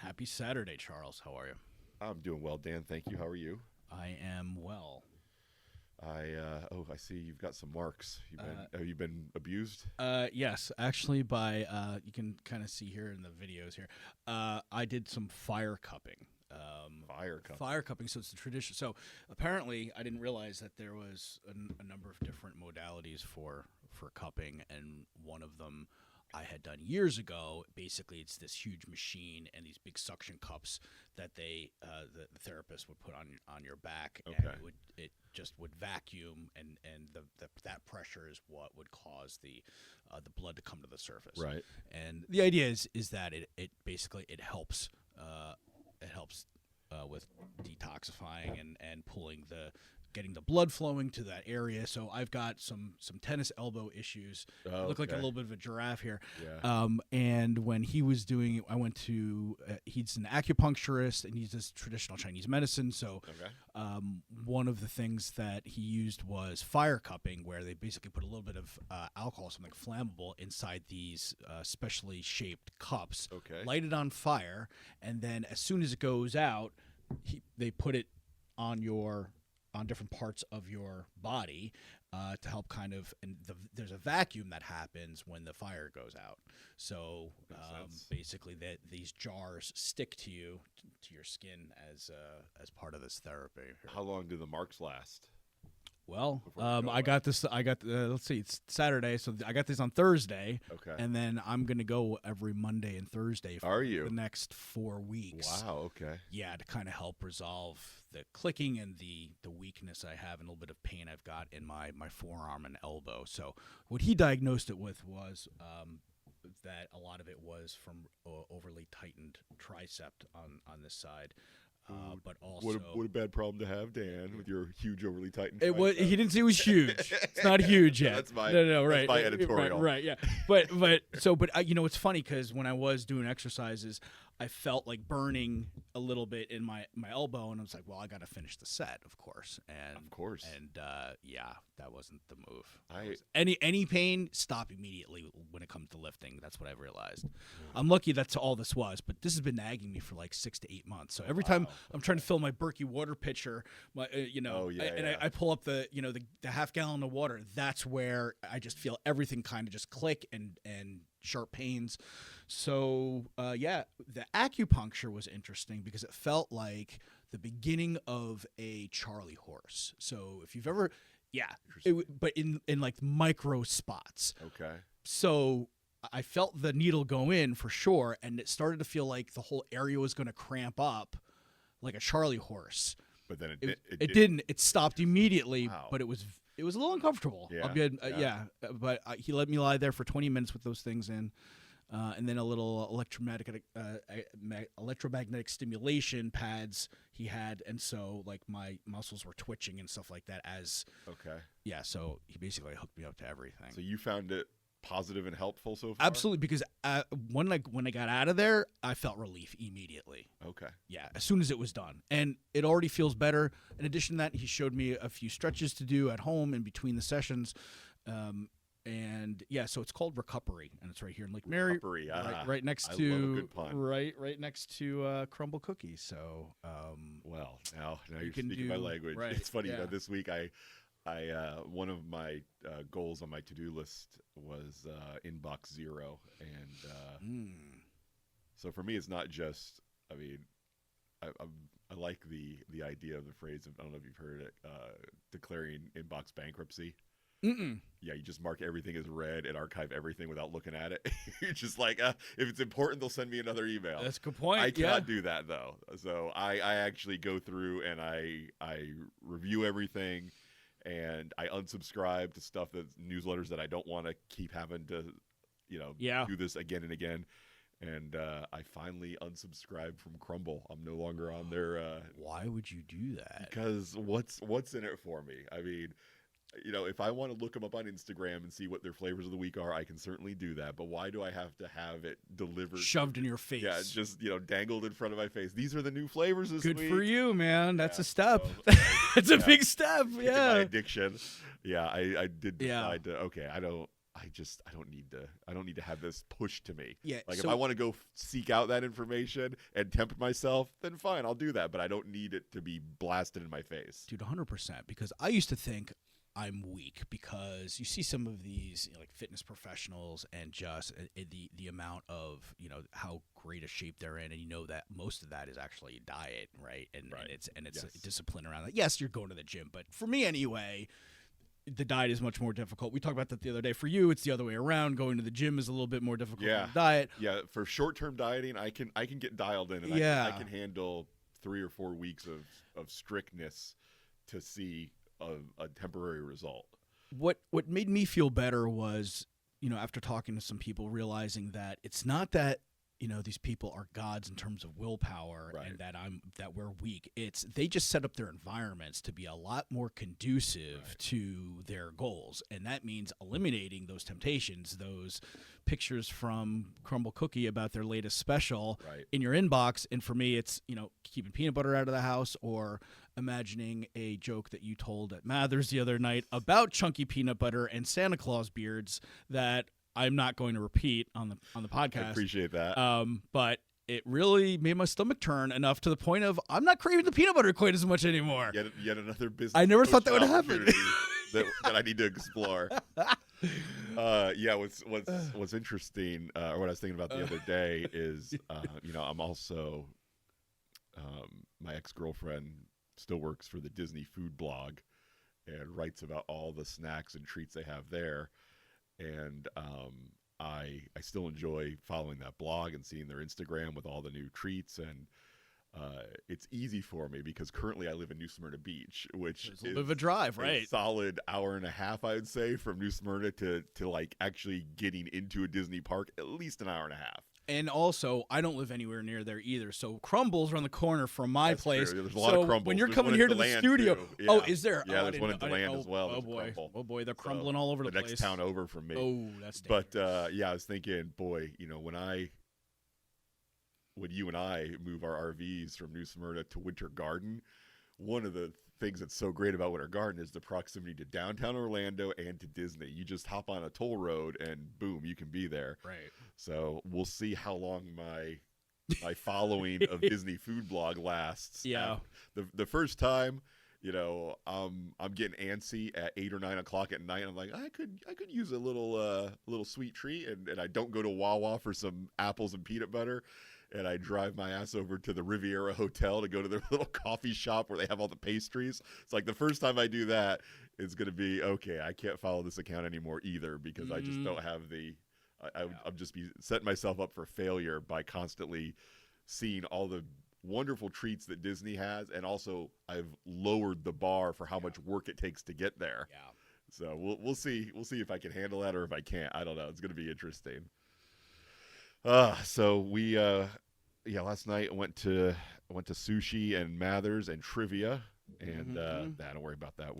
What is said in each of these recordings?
Happy Saturday, Charles. How are you? I'm doing well, Dan. Thank you. How are you? I am well. I see you've got some marks. Have you been abused? Yes, actually, by you can kind of see here in the videos here. I did some fire cupping. Fire cup. Fire cupping. So it's the tradition. So apparently, I didn't realize that there was a number of different modalities for cupping, and one of them I had done years ago. Basically, it's this huge machine and these big suction cups that the therapist would put on your back, Okay. and it just would vacuum, and that pressure is what would cause the blood to come to the surface. Right. And the idea is that it basically helps with detoxifying and getting the blood flowing to that area. So I've got some tennis elbow issues. I look like a little bit of a giraffe here. Yeah. And when he was doing it, I went to he's an acupuncturist and he does traditional Chinese medicine. So one of the things that he used was fire cupping, where they basically put a little bit of alcohol, something flammable, inside these specially shaped cups, light it on fire, and then as soon as it goes out, they put it on different parts of your body to help there's a vacuum that happens when the fire goes out. So basically these jars stick to your skin as part of this therapy. How long do the marks last? Well, let's see, it's Saturday, so I got this on Thursday. Okay. And then I'm going to go every Monday and Thursday for the next 4 weeks. Wow, okay. Yeah, to kind of help resolve the clicking and the weakness I have and a little bit of pain I've got in my forearm and elbow. So what he diagnosed it with was that a lot of it was from overly tightened tricep on this side. But also, what a bad problem to have, Dan, with your huge, overly tightened. He didn't say it was huge. It's not huge yet. That's my right. That's my editorial. Right. Yeah. But it's funny because when I was doing exercises, I felt like burning a little bit in my elbow, and I was like, well, I got to finish the set, of course. And that wasn't the move. Any pain, stop immediately when it comes to lifting. That's what I've realized. I'm lucky that's all this was, but this has been nagging me for like 6 to 8 months. So every time I'm trying to fill my Berkey water pitcher, I pull up the half gallon of water, that's where I just feel everything kind of just click and sharp pains. So the acupuncture was interesting because it felt like the beginning of a Charlie horse. So if you've ever, but in like micro spots. Okay. So I felt the needle go in for sure, and it started to feel like the whole area was going to cramp up like a Charlie horse. But then it didn't. It stopped immediately, but it was a little uncomfortable. Yeah. But he let me lie there for 20 minutes with those things in. And then a little electromagnetic stimulation pads he had, and so like my muscles were twitching and stuff like that. So he basically hooked me up to everything. So you found it positive and helpful so far? Absolutely, because when I got out of there, I felt relief immediately. Okay. Yeah, as soon as it was done, and it already feels better. In addition to that, he showed me a few stretches to do at home in between the sessions. So it's called Recovery, and it's right here in Lake Mary, right next to love a good pun. right next to Crumble Cookies. So, now you're speaking my language. Right, it's funny, this week I one of my goals on my to-do list was inbox 0, and so for me, it's not just. I mean, I like the idea of the phrase. I don't know if you've heard it, declaring inbox bankruptcy. Mm-mm. Yeah, you just mark everything as red and archive everything without looking at it. You're just like, if it's important, they'll send me another email. That's a good point. I cannot do that, though. So I actually go through and I review everything, and I unsubscribe to stuff newsletters that I don't want to keep having to, do this again and again. And I finally unsubscribed from Crumble. I'm no longer on their. Why would you do that? Because what's in it for me? I mean, if I want to look them up on Instagram and see what their flavors of the week are, I can certainly do that. But why do I have to have it delivered? Shoved in your face. Yeah, just, dangled in front of my face. These are the new flavors this week. Good for you, man. That's a step. So, it's a big step. Yeah. My addiction. Yeah, I did decide to, I I don't need to have this pushed to me. Yeah. Like if I want to go seek out that information and tempt myself, then fine, I'll do that. But I don't need it to be blasted in my face. Dude, 100%. Because I used to think I'm weak because you see some of these like fitness professionals and just the amount of how great a shape they're in, and that most of that is actually diet, right? And it's yes. Discipline around that. Yes, you're going to the gym, but for me anyway, the diet is much more difficult. We talked about that the other day. For you, it's the other way around. Going to the gym is a little bit more difficult than the diet. Yeah, for short-term dieting, I can get dialed in, and I can handle 3 or 4 weeks of strictness to see a temporary result. What made me feel better was, after talking to some people, realizing that it's not that these people are gods in terms of willpower, right, and that we're weak. It's they just set up their environments to be a lot more conducive, right, to their goals, and that means eliminating those temptations, those pictures from Crumble Cookie about their latest special, right, in your inbox. And for me, it's keeping peanut butter out of the house, or imagining a joke that you told at Mathers the other night about chunky peanut butter and Santa Claus beards that I'm not going to repeat on the podcast. I appreciate that. But it really made my stomach turn enough to the point of I'm not craving the peanut butter quite as much anymore. Yet another business. I never thought that would happen. that I need to explore. What's interesting, or what I was thinking about the other day is, I'm also, my ex-girlfriend still works for the Disney food blog and writes about all the snacks and treats they have there. And I still enjoy following that blog and seeing their Instagram with all the new treats. And it's easy for me because currently I live in New Smyrna Beach, which is a bit of a drive, right? A solid hour and a half, I would say, from New Smyrna to like actually getting into a Disney park, at least an hour and a half. And also, I don't live anywhere near there either. So Crumbles around the corner from my place. True. There's a lot of Crumbles. When you're coming here to the studio, yeah. Is there? Yeah, there's one at DeLand as well. Oh boy, they're crumbling all over the place. The next town over from me. Oh, that's dangerous. But I was thinking, boy, when you and I move our RVs from New Smyrna to Winter Garden, one of the things that's so great about Winter Garden is the proximity to downtown Orlando and to Disney. You just hop on a toll road and boom, you can be there. Right. So we'll see how long my following of Disney food blog lasts. Yeah. The first time, I'm getting antsy at 8 or 9 o'clock at night. I'm like, I could use a little sweet treat, and I don't go to Wawa for some apples and peanut butter. And I drive my ass over to the Riviera Hotel to go to their little coffee shop where they have all the pastries. It's like the first time I do that, it's going to be, okay, I can't follow this account anymore either because I just don't have I'm just be setting myself up for failure by constantly seeing all the wonderful treats that Disney has. And also I've lowered the bar for how much work it takes to get there. Yeah. So we'll see. We'll see if I can handle that or if I can't. I don't know. It's going to be interesting. So we, last night I went to sushi and Mathers and trivia, and don't worry about that.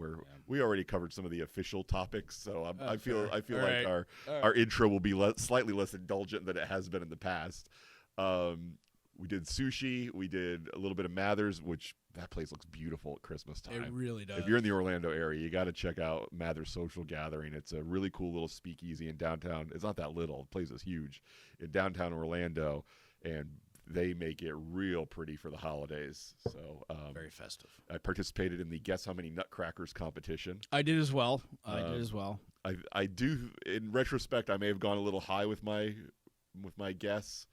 We already covered some of the official topics, so I feel like our intro will be slightly less indulgent than it has been in the past. We did sushi, we did a little bit of Mathers, which that place looks beautiful at Christmas time. It really does. If you're in the Orlando area, you got to check out Mathers Social Gathering. It's a really cool little speakeasy in downtown. It's not that little. The place is huge in downtown Orlando, and they make it real pretty for the holidays. So very festive. I participated in the Guess How Many Nutcrackers competition. I did as well. I do. In retrospect, I may have gone a little high with my guess.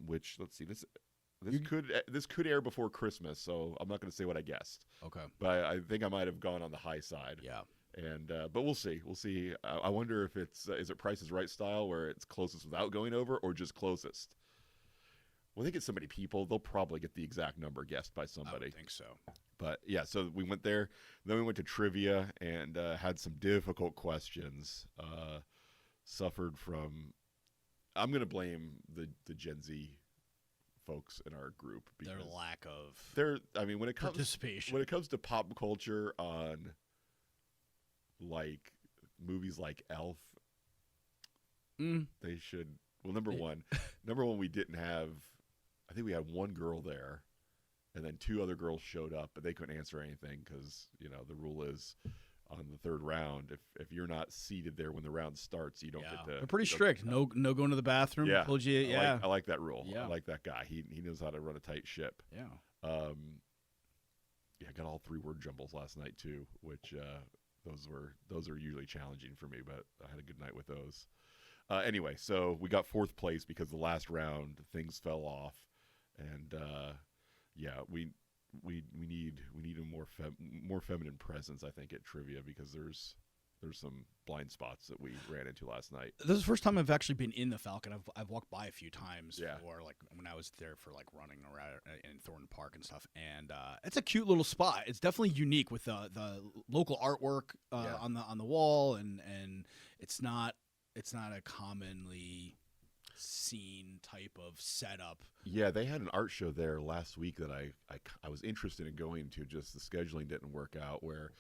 Which, let's see, this could air before Christmas, so I'm not going to say what I guessed. Okay. But I think I might have gone on the high side. Yeah. And but we'll see. We'll see. I wonder if it's is it Price is Right style where it's closest without going over or just closest. When they get so many people, they'll probably get the exact number guessed by somebody. I think so. But yeah, so we went there. Then we went to trivia and had some difficult questions. Suffered from. I'm going to blame the Gen Z folks in our group because their lack of when it comes participation. When it comes to pop culture on like movies like Elf, they should. Well, number one, we didn't have. I think we had one girl there, and then 2 other girls showed up, but they couldn't answer anything because the rule is on the third round. If you're not seated there when the round starts, you don't get to. They're pretty strict. No going to the bathroom. Yeah, Told you. I like that rule. Yeah. I like that guy. He knows how to run a tight ship. Yeah. Yeah, I got all 3 word jumbles last night too, which those are usually challenging for me, but I had a good night with those. Anyway, so we got 4th place because the last round things fell off, and yeah, we need a more feminine presence, I think, at trivia, because there's some blind spots that we ran into last night. This is the first time I've actually been in the Falcon. I've walked by a few times, Yeah. or like when I was there for like running around in Thornton Park and stuff. And it's a cute little spot. It's definitely unique with the local artwork on the wall, and it's not a commonly seen type of setup. Yeah, they had an art show there last week that I was interested in going to. Just the scheduling didn't work out, where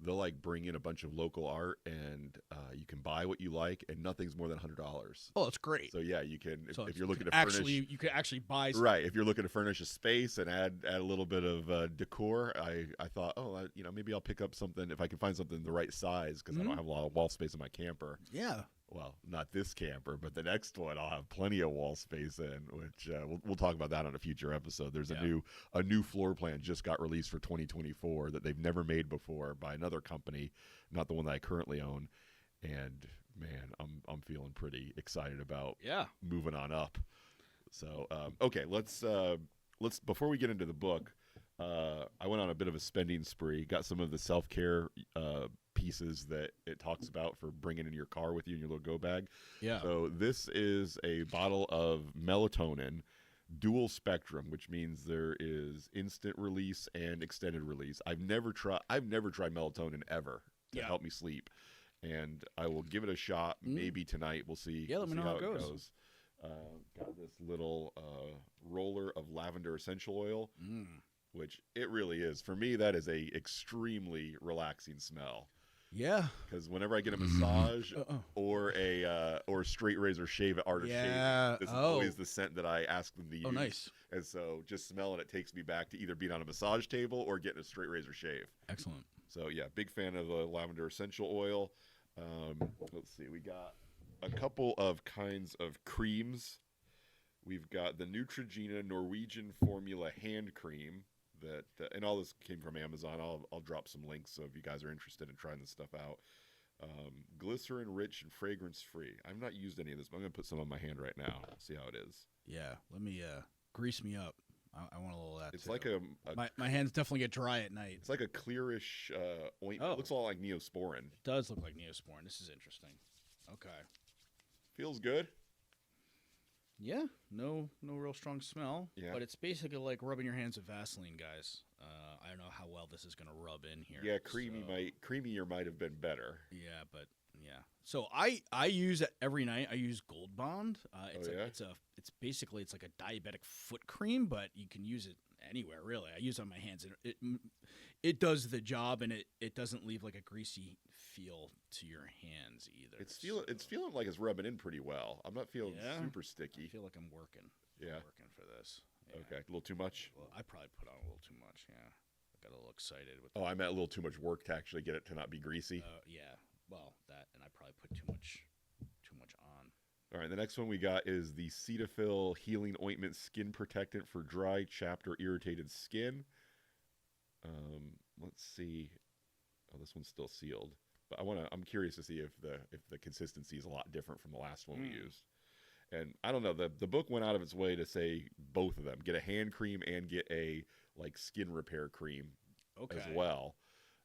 they'll like bring in a bunch of local art, and you can buy what you like, and nothing's more than $100. Oh, that's great. So yeah, you can if you're looking to actually furnish, you could actually buy some. Right. If you're looking to furnish a space and add a little bit of decor, I thought, maybe I'll pick up something if I can find something the right size, because I don't have a lot of wall space in my camper. Yeah. Well, not this camper, but the next one I'll have plenty of wall space in, which we'll talk about that on a future episode. There's a new floor plan just got released for 2024 that they've never made before by another company, not the one that I currently own. And man, I'm feeling pretty excited about moving on up. So okay, let's before we get into the book, I went on a bit of a spending spree. Got some of the self-care pieces that it talks about for bringing in your car with you in your little go bag. Yeah. So this is a bottle of melatonin, dual spectrum, which means there is instant release and extended release. I've never tried melatonin ever to help me sleep, and I will give it a shot. Maybe tonight. We'll see. Yeah, let me know how it goes. Got this little roller of lavender essential oil, which it really is. For me, that is a extremely relaxing smell. Yeah, because whenever I get a massage or a straight razor shave at Art of Shaving, this is always the scent that I ask them to use. Oh, nice. And so just smelling it takes me back to either being on a massage table or getting a straight razor shave. Excellent. So yeah, big fan of the lavender essential oil. Let's see, we got a couple of kinds of creams. We've got the Neutrogena Norwegian Formula hand cream. That and all this came from Amazon. I'll drop some links, so if you guys are interested in trying this stuff out. Glycerin rich and fragrance free. I've not used any of this, but I'm gonna put some on my hand right now. See how it is. Yeah, let me grease me up. I want a little of that. It's too. like my hands definitely get dry at night. It's like a clearish ointment. It looks a lot like Neosporin. It does look like Neosporin. This is interesting. Okay. Feels good. Yeah, no real strong smell. Yeah. But it's basically like rubbing your hands with Vaseline, guys. I don't know how well this is going to rub in here. Yeah, creamier might have been better. Yeah, but yeah. So I use it every night. I use Gold Bond. It's basically like a diabetic foot cream, but you can use it anywhere really. I use it on my hands, and it does the job, and it doesn't leave like a greasy feel to your hands either. It's feeling like it's rubbing in pretty well. I'm not feeling super sticky. I feel like I'm working. Yeah. Working for this. Yeah. Okay. A little too much? Well, I probably put on a little too much, yeah. I got a little excited with I meant a little too much work to actually get it to not be greasy. Yeah. Well, that, and I probably put too much on. All right, the next one we got is the Cetaphil Healing Ointment Skin Protectant for dry, chapped, or irritated skin. Let's see. Oh, this one's still sealed. But I'm curious to see if the consistency is a lot different from the last one we used. And I don't know, the book went out of its way to say both of them. Get a hand cream and get a like skin repair cream as well.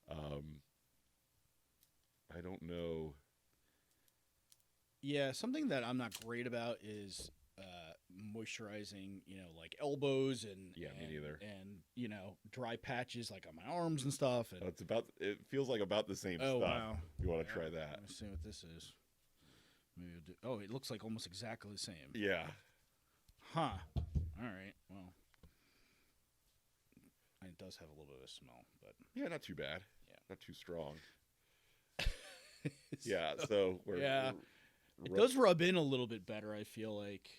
I don't know. Yeah, something that I'm not great about is moisturizing, like elbows and me neither. And dry patches like on my arms and stuff. And it feels like about the same stuff. Wow. You want to try that? Let me see what this is. Maybe I'll do. Oh, it looks like almost exactly the same. Yeah. Huh. All right. Well, it does have a little bit of a smell, but yeah, not too bad. Yeah, not too strong. Yeah. So it does rub in a little bit better. I feel like.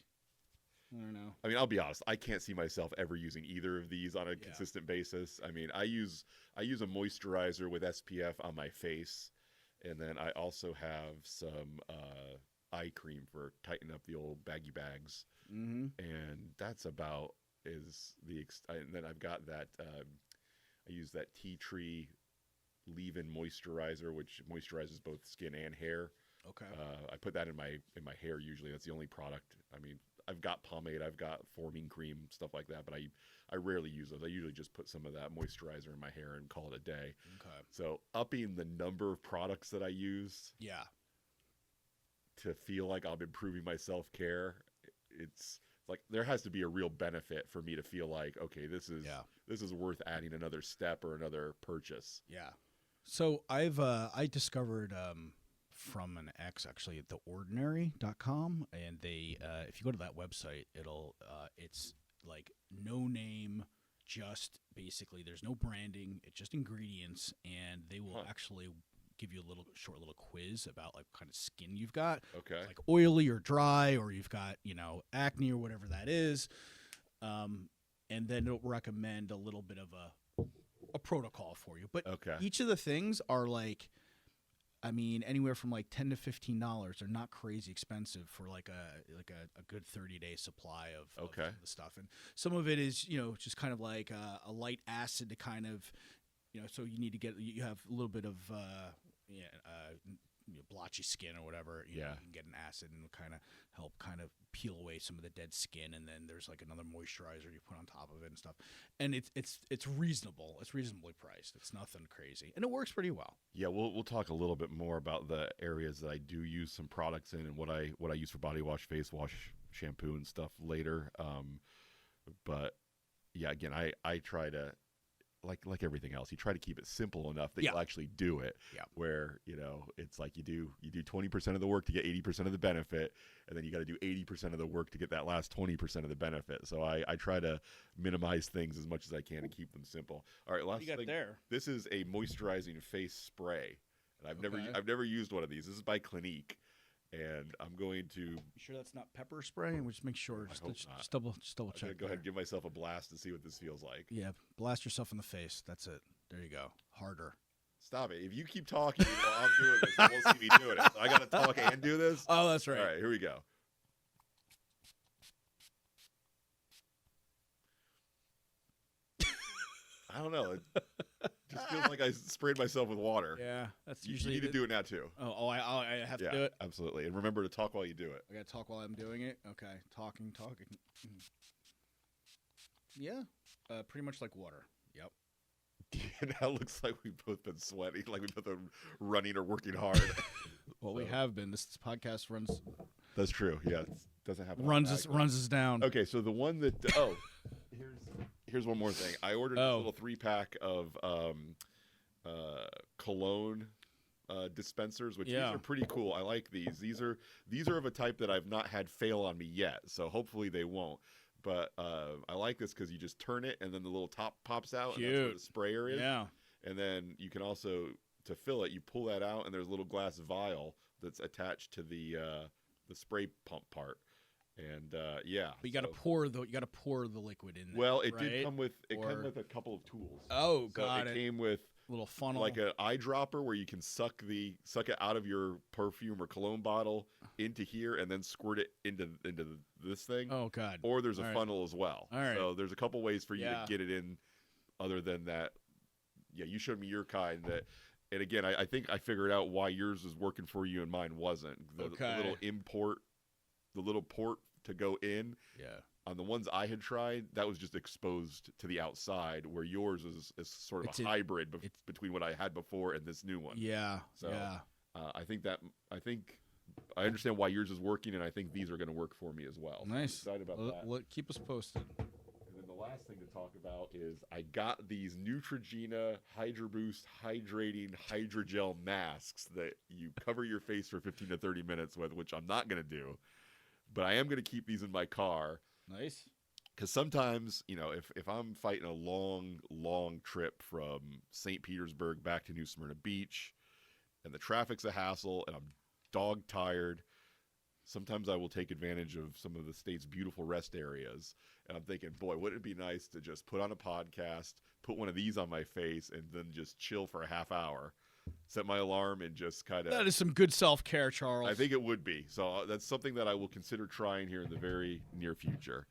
I don't know. I mean, I'll be honest. I can't see myself ever using either of these on a consistent basis. I mean, I use a moisturizer with SPF on my face, and then I also have some eye cream for tightening up the old baggy bags, and that's about and then I've got that. I use that tea tree leave-in moisturizer, which moisturizes both skin and hair. Okay. I put that in my hair usually. That's the only product. I mean, I've got pomade, I've got forming cream, stuff like that, but I rarely use those. I usually just put some of that moisturizer in my hair and call it a day. Okay. So upping the number of products that I use, to feel like I'm improving my self-care, it's like there has to be a real benefit for me to feel like, okay, this is worth adding another step or another purchase. Yeah. So I discovered from an ex actually at theordinary.com, and they if you go to that website, it's like no name, just basically there's no branding, it's just ingredients, and they will actually give you a short little quiz about like what kind of skin you've got. Okay. Like oily or dry, or you've got, acne or whatever that is. And then it'll recommend a little bit of a protocol for you. But each of the things are like, I mean, anywhere from like $10 to $15. They're not crazy expensive for like a good 30-day supply of the stuff. And some of it is, just kind of like a light acid to kind of, so you have a little bit of blotchy skin or whatever. You can get an acid and kind of help kind of peel away some of the dead skin. And then there's like another moisturizer you put on top of it and stuff. And it's reasonable. It's reasonably priced. It's nothing crazy, and it works pretty well. Yeah, we'll talk a little bit more about the areas that I do use some products in and what I use for body wash, face wash, shampoo, and stuff later. But yeah, again, I try to. Like everything else, you try to keep it simple enough that you'll actually do it. Yeah. Where it's like you do 20% of the work to get 80% of the benefit, and then you got to do 80% of the work to get that last 20% of the benefit. So I try to minimize things as much as I can and keep them simple. All right, last thing. There? This is a moisturizing face spray, and I've never used one of these. This is by Clinique. And I'm going to. You sure that's not pepper spray? And we'll just make sure. Just double check. Go ahead and give myself a blast and see what this feels like. Yeah, blast yourself in the face. That's it. There you go. Harder. Stop it. If you keep talking while I'm doing this, you won't see me doing it. So I got to talk and do this? Oh, that's right. All right, here we go. I don't know. It just feels like I sprayed myself with water. Yeah, that's usually. You need to do it now too. I have to do it. Absolutely, and remember to talk while you do it. I got to talk while I'm doing it. Okay, talking. Yeah, pretty much like water. Yep. Now it looks like we've both been sweating, like we've both been running or working hard. Well, we have been. This podcast runs. That's true. Yeah, it doesn't have runs us down. Okay, so the one that here's one more thing. I ordered a little 3-pack of cologne dispensers, which these are pretty cool. I like these. These are of a type that I've not had fail on me yet, so hopefully they won't. But I like this because you just turn it and then the little top pops out. Cute. And that's where the sprayer is. Yeah. And then you can also, to fill it, you pull that out and there's a little glass vial that's attached to the spray pump part. And but you got to pour the liquid in there. Well, it right? did come with a couple of tools. Oh, so got it. It came with a little funnel, like an eyedropper where you can suck it out of your perfume or cologne bottle into here and then squirt it into this thing. Oh God. Or there's a funnel as well. All right. So there's a couple ways for you to get it in other than that. Yeah, you showed me your kind that. And again, I think I figured out why yours was working for you and mine wasn't. The little port to go in. Yeah. On the ones I had tried, that was just exposed to the outside, where yours is sort of a hybrid between what I had before and this new one. Yeah. So I think I understand why yours is working, and I think these are going to work for me as well. Nice. So I'm excited about that. Keep us posted. And then the last thing to talk about is I got these Neutrogena Hydro Boost Hydrating Hydrogel masks that you cover your face for 15 to 30 minutes with, which I'm not going to do. But I am going to keep these in my car. Nice. Because sometimes, if I'm fighting a long trip from St. Petersburg back to New Smyrna Beach, and the traffic's a hassle, and I'm dog tired, sometimes I will take advantage of some of the state's beautiful rest areas. And I'm thinking, boy, wouldn't it be nice to just put on a podcast, put one of these on my face, and then just chill for a half hour, set my alarm, and just kind of... That is some good self-care, Charles. I think it would be. So that's something that I will consider trying here in the very near future.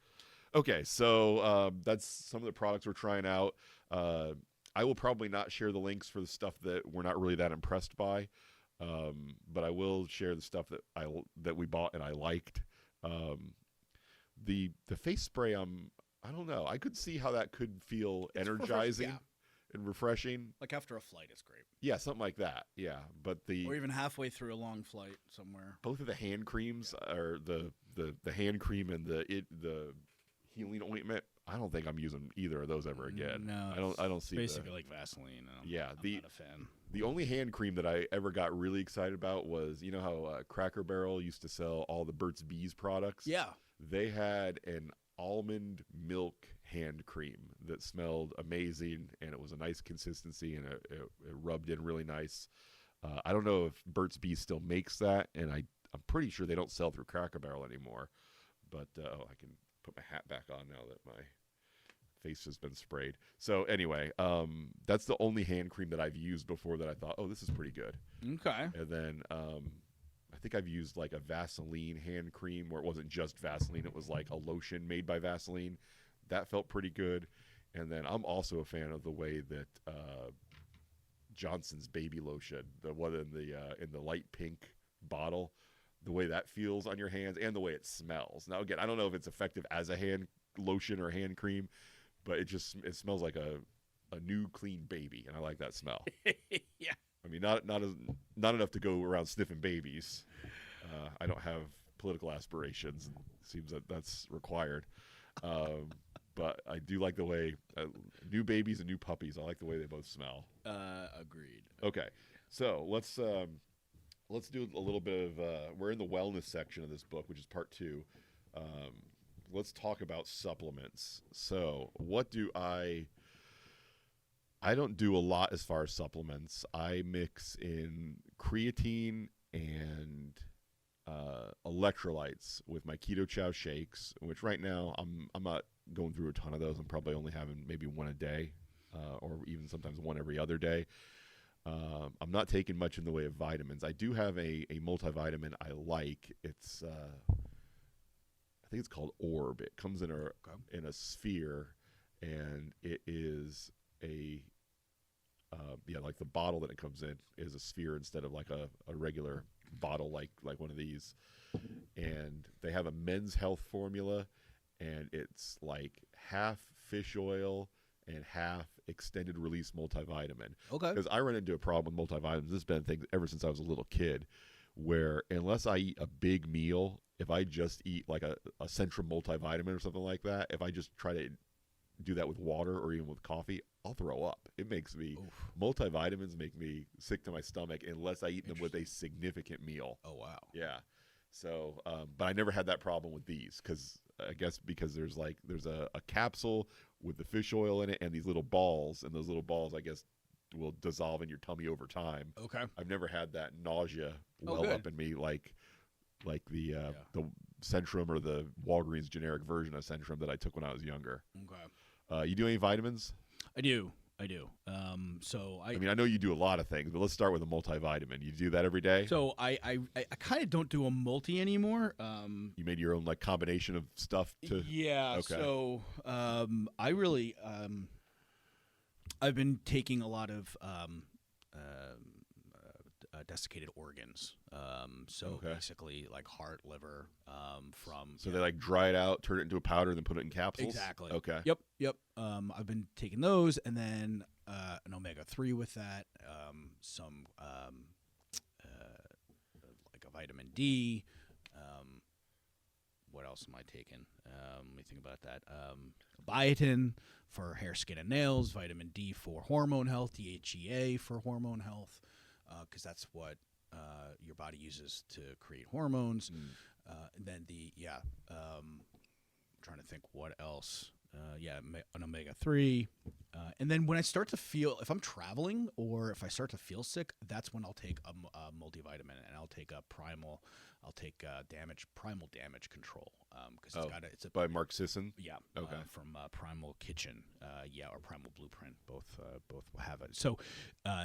Okay, so that's some of the products we're trying out. I will probably not share the links for the stuff that we're not really that impressed by, but I will share the stuff that we bought and I liked. The face spray, I don't know. I could see how that could feel energizing and refreshing. Like after a flight, it's great. Yeah, something like that. Yeah, but or even halfway through a long flight somewhere. Both of the hand creams, or the hand cream and the healing ointment, I don't think I'm using either of those ever again. No, I don't see basically like Vaseline. I'm not a fan. The only hand cream that I ever got really excited about was, you know how Cracker Barrel used to sell all the Burt's Bees products? Yeah. They had an almond milk hand cream that smelled amazing, and it was a nice consistency, and it rubbed in really nice. I don't know if Burt's Bees still makes that, and I'm pretty sure they don't sell through Cracker Barrel anymore. But I can put my hat back on now that my face has been sprayed. So anyway, that's the only hand cream that I've used before that I thought, oh, this is pretty good. Okay. And then I think I've used like a Vaseline hand cream where it wasn't just Vaseline, it was like a lotion made by Vaseline. That felt pretty good. And then I'm also a fan of the way that Johnson's baby lotion, the one in the light pink bottle, the way that feels on your hands and the way it smells. Now, again, I don't know if it's effective as a hand lotion or hand cream, but it smells like a new clean baby, and I like that smell. Yeah. I mean, not enough to go around sniffing babies. I don't have political aspirations. It seems that that's required. But I do like the way new babies and new puppies. I like the way they both smell. Agreed. Okay, so let's do a little bit of. We're in the wellness section of this book, which is part 2. Let's talk about supplements. So, what do I don't do a lot as far as supplements. I mix in creatine and electrolytes with my Keto Chow shakes, which right now I'm not going through a ton of those. I'm probably only having maybe one a day, or even sometimes one every other day. I'm not taking much in the way of vitamins. I do have a multivitamin I like. It's I think it's called Orb. It comes in a sphere, and it is like the bottle that it comes in is a sphere instead of like a regular bottle like one of these. And they have a men's health formula, and it's like half fish oil and half extended release multivitamin. Okay. Because I run into a problem with multivitamins. This has been a thing ever since I was a little kid, where unless I eat a big meal, if I just eat like a Centrum multivitamin or something like that, if I just try to do that with water or even with coffee, I'll throw up. It makes me, multivitamins make me sick to my stomach unless I eat them with a significant meal. Oh, wow. Yeah. So, but I never had that problem with these because there's a capsule with the fish oil in it and these little balls, and those little balls, I guess, will dissolve in your tummy over time. Okay. I've never had that nausea up in me like the Centrum or the Walgreens generic version of Centrum that I took when I was younger. Okay. You do any vitamins? I do. I mean, I know you do a lot of things, but let's start with a multivitamin. You do that every day? So I kind of don't do a multi anymore. You made your own like combination of stuff to. Yeah. Okay. So I really I've been taking a lot of desiccated organs. So basically like heart, liver, So they like dry it out, turn it into a powder, and then put it in capsules? Exactly. Okay. Yep. I've been taking those, and then an omega-3 with that, some like a vitamin D. What else am I taking? Let me think about that. Biotin for hair, skin, and nails. Vitamin D for hormone health. DHEA for hormone health, because that's what your body uses to create hormones. And then I'm trying to think what else. an omega-3. And then when I start to feel, if I'm traveling or if I start to feel sick, that's when I'll take a multivitamin, and I'll take primal damage control, because it's by Mark Sisson. Yeah. Okay. From Primal Kitchen, or Primal Blueprint, both have it. So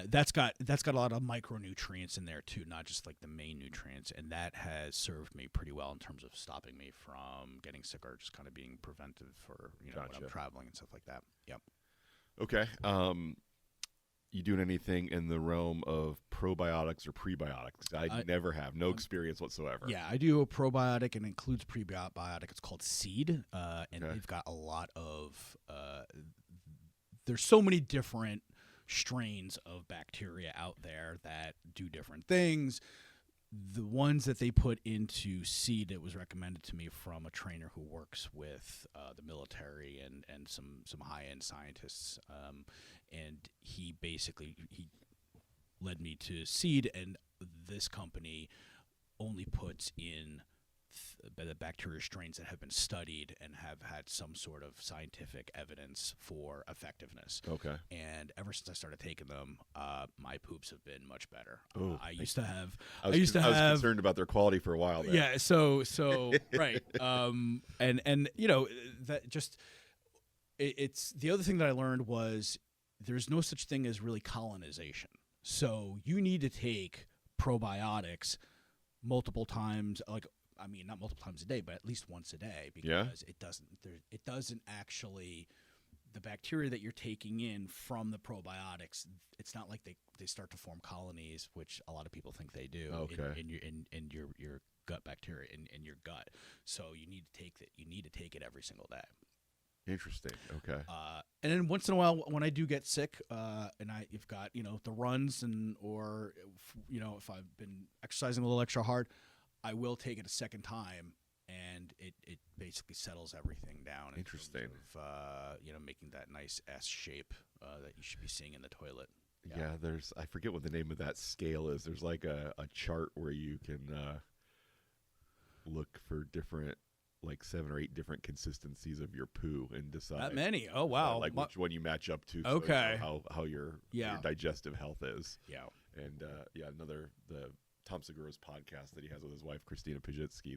that's got a lot of micronutrients in there too, not just like the main nutrients, and that has served me pretty well in terms of stopping me from getting sick or just kind of being preventive for when I'm traveling and stuff like that. Yep. Okay. You doing anything in the realm of probiotics or prebiotics? I never have. No experience whatsoever. Yeah, I do a probiotic, and includes prebiotic. It's called Seed, and they've got a lot of there's so many different strains of bacteria out there that do different things. The ones that they put into Seed, it was recommended to me from a trainer who works with the military and some high-end scientists, and he led me to Seed, and this company only puts in the bacteria strains that have been studied and have had some sort of scientific evidence for effectiveness. Okay. And ever since I started taking them, my poops have been much better. I was concerned about their quality for a while there. Yeah. So right. And that just it's the other thing that I learned was there's no such thing as really colonization. So you need to take probiotics multiple times, not multiple times a day, but at least once a day, because it doesn't actually, the bacteria that you're taking in from the probiotics, it's not like they start to form colonies, which a lot of people think they do. Okay. in your gut bacteria in your gut. So you need to take it every single day. Interesting. Okay. And then once in a while, when I do get sick, and you've got the runs, or if I've been exercising a little extra hard, I will take it a second time, and it basically settles everything down. Interesting. In terms of, making that nice S shape that you should be seeing in the toilet. Yeah. I forget what the name of that scale is. There's like a chart where you can look for different, like 7 or 8 different consistencies of your poo and decide. That many? Oh wow! Which one you match up to. Okay. So how your digestive health is. Yeah. And the Tom Segura's podcast that he has with his wife Christina Pajitsky,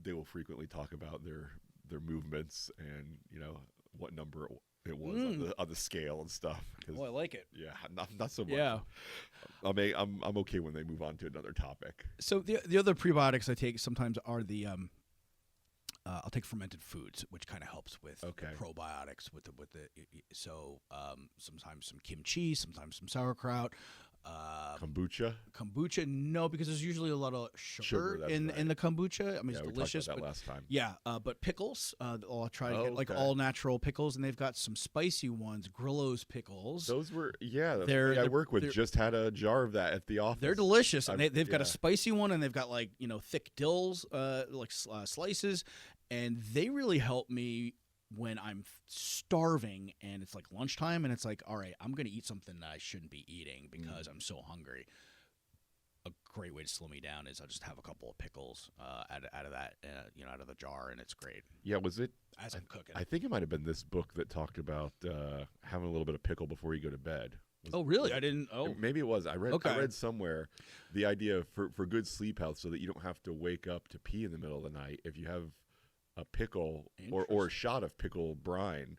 they will frequently talk about their movements and what number it was on the scale and stuff. Oh, I like it. Yeah, not so much. Yeah. I'm okay when they move on to another topic. So the other prebiotics I take sometimes are the I'll take fermented foods, which kind of helps with the probiotics sometimes some kimchi, sometimes some sauerkraut. Kombucha, no, because there's usually a lot of sugar in the kombucha. I mean, it's delicious. We talked about that last time. Yeah, but pickles, I'll try to get all natural pickles, and they've got some spicy ones, Grillo's pickles. Those were I work with just had a jar of that at the office. They're delicious, and they've got a spicy one, and they've got thick dills, slices, and they really help me when I'm starving and it's like lunchtime and it's like, all right, I'm going to eat something that I shouldn't be eating because I'm so hungry. A great way to slow me down is I'll just have a couple of pickles out of that, out of the jar, and it's great. Yeah, was it? As I'm cooking. I think it might have been this book that talked about having a little bit of pickle before you go to bed. Really? I didn't. Oh, maybe it was. I read somewhere the idea for good sleep health, so that you don't have to wake up to pee in the middle of the night. If you have a pickle or a shot of pickle brine,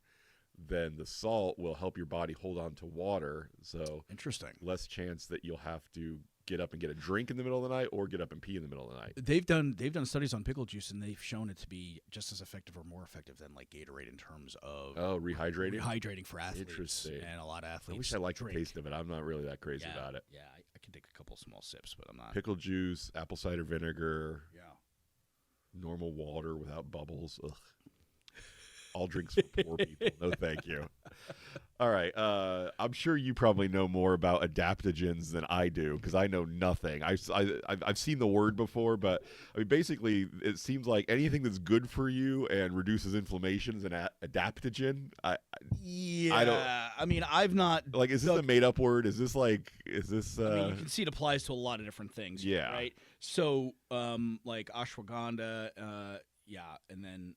then the salt will help your body hold on to water. So interesting. Less chance that you'll have to get up and get a drink in the middle of the night or get up and pee in the middle of the night. They've done studies on pickle juice, and they've shown it to be just as effective or more effective than like Gatorade in terms of rehydrating for athletes. Interesting. And a lot of athletes. I wish I liked the taste of it. I'm not really that crazy about it. Yeah, I can take a couple small sips, but I'm not. Pickle juice, apple cider vinegar. Yeah. Normal water without bubbles. Ugh. All drinks for poor people. No, thank you. All right. I'm sure you probably know more about adaptogens than I do because I know nothing. I've seen the word before, but I mean, basically, it seems like anything that's good for you and reduces inflammation is an adaptogen. I don't. I've not. Like, is this a made-up word? Is this? You can see it applies to a lot of different things. Yeah. Right. So, like ashwagandha, and then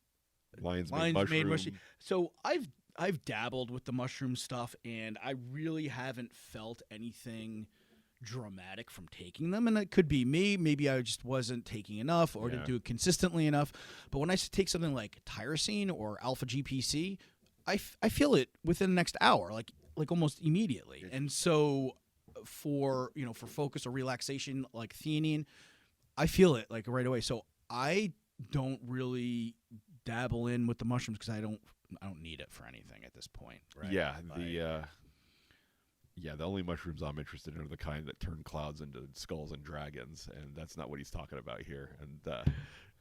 Lion's mane mushroom. So I've dabbled with the mushroom stuff, and I really haven't felt anything dramatic from taking them. And it could be me. Maybe I just wasn't taking enough or didn't do it consistently enough. But when I take something like tyrosine or alpha GPC, I feel it within the next hour, like almost immediately. And so for focus or relaxation, like theanine, I feel it like right away. So I don't really dabble in with the mushrooms because I don't need it for anything at this point. Right? Yeah, the only mushrooms I'm interested in are the kind that turn clouds into skulls and dragons, and that's not what he's talking about here.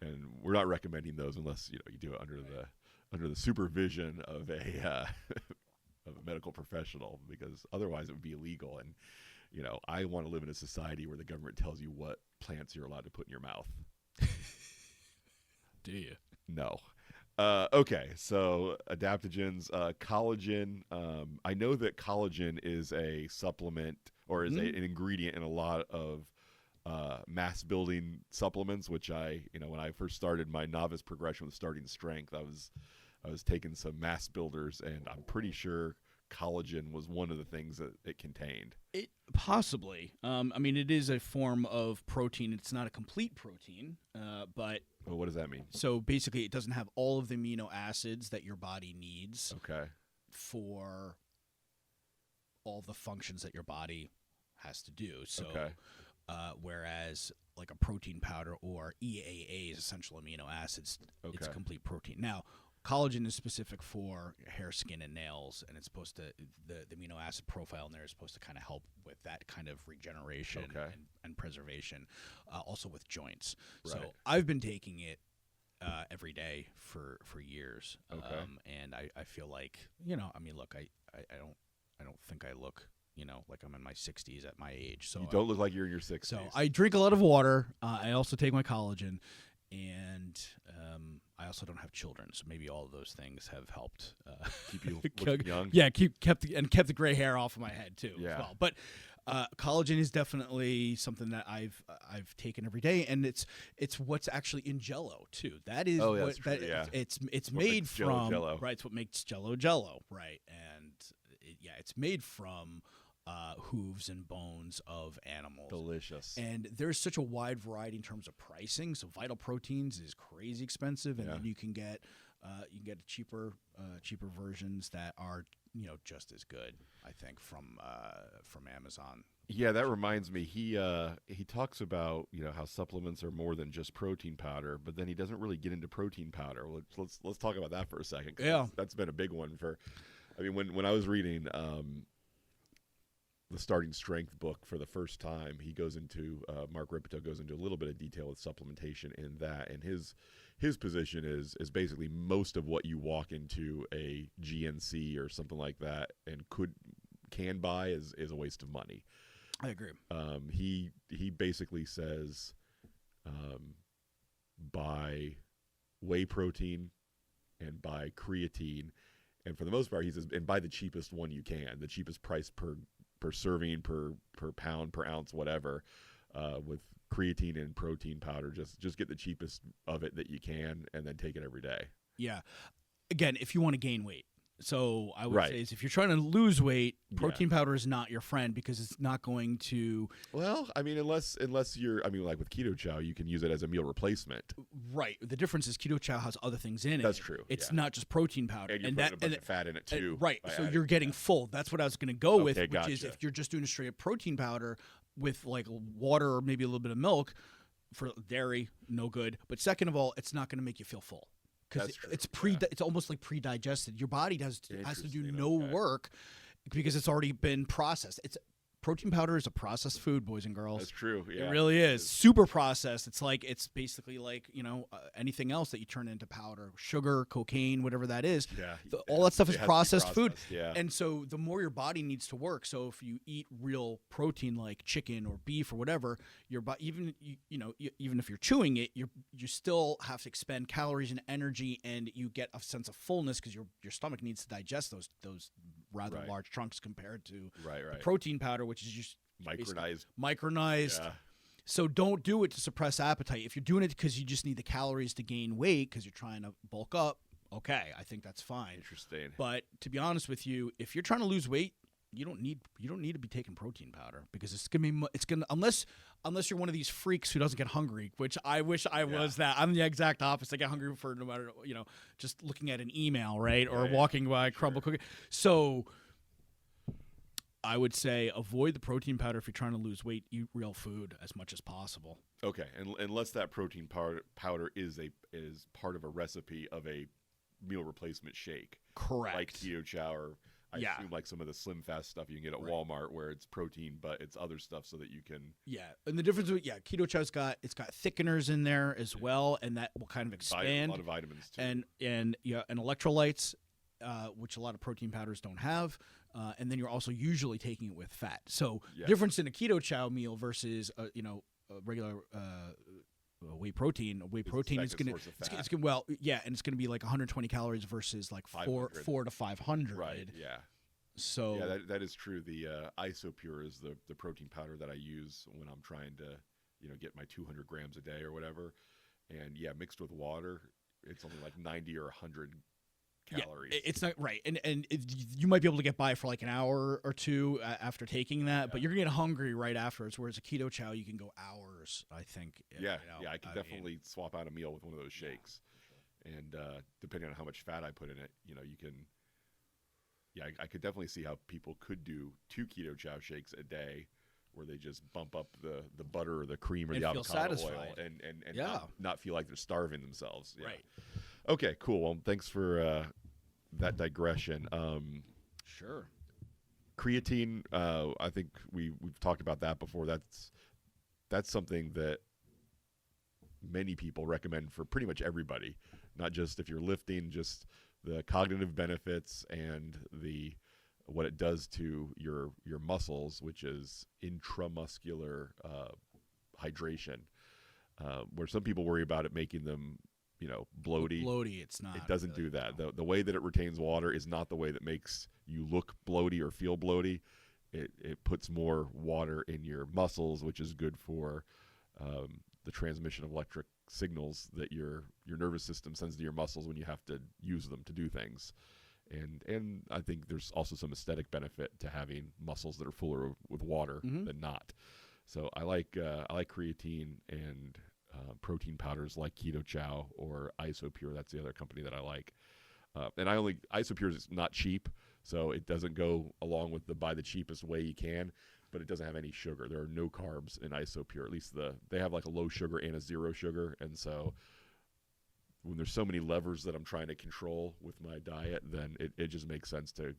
And we're not recommending those unless you do it under the supervision of a medical professional, because otherwise it would be illegal. And I want to live in a society where the government tells you what plants you're allowed to put in your mouth. Do you? No. Okay, so adaptogens, collagen. I know that collagen is a supplement or is an ingredient in a lot of mass-building supplements, which when I first started my novice progression with starting strength, I was taking some mass builders, and I'm pretty sure collagen was one of the things that it contained. It possibly. It is a form of protein. It's not a complete protein, but. Well, what does that mean? So basically, it doesn't have all of the amino acids that your body needs. Okay. For all the functions that your body has to do. So, whereas like a protein powder or EAAs, essential amino acids, it's complete protein. Now, collagen is specific for hair, skin, and nails, and it's supposed to the amino acid profile in there is supposed to kind of help with that kind of regeneration and preservation, also with joints. Right. So I've been taking it every day for years, and I feel like look, I don't think I look like I'm in my 60s at my age. So you don't look like you're in your 60s. So I drink a lot of water. I also take my collagen. And I also don't have children, so maybe all of those things have helped keep you looking young. Yeah, kept the gray hair off of my head too. Yeah. As well. But collagen is definitely something that I've taken every day, and it's what's actually in Jello too. That is it's made from Jello. Right. It's what makes Jello, right? And it's made from hooves and bones of animals. Delicious. And there's such a wide variety in terms of pricing. So Vital Proteins is crazy expensive, and then you can get cheaper versions that are just as good, I think, from Amazon. Yeah, that reminds me. He talks about how supplements are more than just protein powder, but then he doesn't really get into protein powder. Let's talk about that for a second. Yeah, that's been a big one for. When I was reading the Starting Strength book for the first time, he goes into Mark Ripito goes into a little bit of detail with supplementation in that, and his position is basically most of what you walk into a GNC or something like that and can buy is a waste of money. I agree. He basically says buy whey protein and buy creatine, and for the most part he says, and buy the cheapest one you can, the cheapest price per serving, per pound, per ounce, whatever, with creatine and protein powder. Just get the cheapest of it that you can, and then take it every day. Yeah. Again, if you want to gain weight. So I would say is if you're trying to lose weight, protein powder is not your friend, because it's not going to. Well, unless you're, like with Keto Chow, you can use it as a meal replacement. Right. The difference is Keto Chow has other things in it. That's true. It's not just protein powder. And you're putting a bunch of fat in it too. Right. So you're getting full. That's what I was going to go with, which is if you're just doing a straight up protein powder with like water or maybe a little bit of milk for dairy, no good. But second of all, it's not going to make you feel full. Because it's almost like pre-digested. Your body has to do no work because it's already been processed. Protein powder is a processed food, boys and girls. That's true. Yeah, it really is. Super processed. It's basically like anything else that you turn into powder, sugar, cocaine, whatever that is. Yeah, all that stuff is processed food. Yeah. And so the more your body needs to work. So if you eat real protein like chicken or beef or whatever, your body, even if you're chewing it, you still have to expend calories and energy, and you get a sense of fullness because your stomach needs to digest those rather large chunks compared to the protein powder, which is just micronized. Yeah. So don't do it to suppress appetite. If you're doing it because you just need the calories to gain weight because you're trying to bulk up, okay. I think that's fine. Interesting. But to be honest with you, if you're trying to lose weight, you don't need to be taking protein powder, because it's gonna unless you're one of these freaks who doesn't get hungry, which I wish I was. That I'm the exact opposite. I get hungry for no matter, just looking at an email, right, or walking by crumble cookie. So I would say avoid the protein powder if you're trying to lose weight. Eat real food as much as possible. Okay, and unless that protein powder is part of a recipe of a meal replacement shake, correct? Like keto chow, or I assume like some of the Slim Fast stuff you can get at Walmart, where it's protein but it's other stuff so that you can. Yeah, and the difference with keto chow's got thickeners in there as well, and that will kind of expand a lot of vitamins too, and electrolytes, which a lot of protein powders don't have. And then you're also usually taking it with fat. So difference in a keto chow meal versus a regular whey protein. Whey protein is going to and it's going to be like 120 calories versus like 400 to 500. Right. Yeah. So that is true. The Isopure is the protein powder that I use when I'm trying to get my 200 grams a day or whatever. And mixed with water, it's only like 90 or 100 calories. Yeah, it's not right, and you might be able to get by for like an hour or two after taking that, but you're gonna get hungry right afterwards. Whereas a keto chow, you can go hours. I think. I can definitely swap out a meal with one of those shakes, and depending on how much fat I put in it, you can. Yeah, I could definitely see how people could do 2 keto chow shakes a day, where they just bump up the butter or the cream or and the feel avocado satisfied. oil and not feel like they're starving themselves. Yeah. Right. Okay, cool. Well, thanks for that digression. Sure. Creatine, I think we've talked about that before. That's something that many people recommend for pretty much everybody, not just if you're lifting, just the cognitive benefits and what it does to your muscles, which is intramuscular hydration, where some people worry about it making them bloaty. Bloaty, it's not. It doesn't do that. The way that it retains water is not the way that makes you look bloaty or feel bloaty. It puts more water in your muscles, which is good for the transmission of electric signals that your nervous system sends to your muscles when you have to use them to do things. And I think there's also some aesthetic benefit to having muscles that are fuller with water than not. So I like creatine and protein powders like Keto Chow or Isopure. That's the other company that I like. And Isopure is not cheap, so it doesn't go along with buy the cheapest way you can, but it doesn't have any sugar. There are no carbs in Isopure. At least they have like a low sugar and a zero sugar, and so when there's so many levers that I'm trying to control with my diet, then it just makes sense to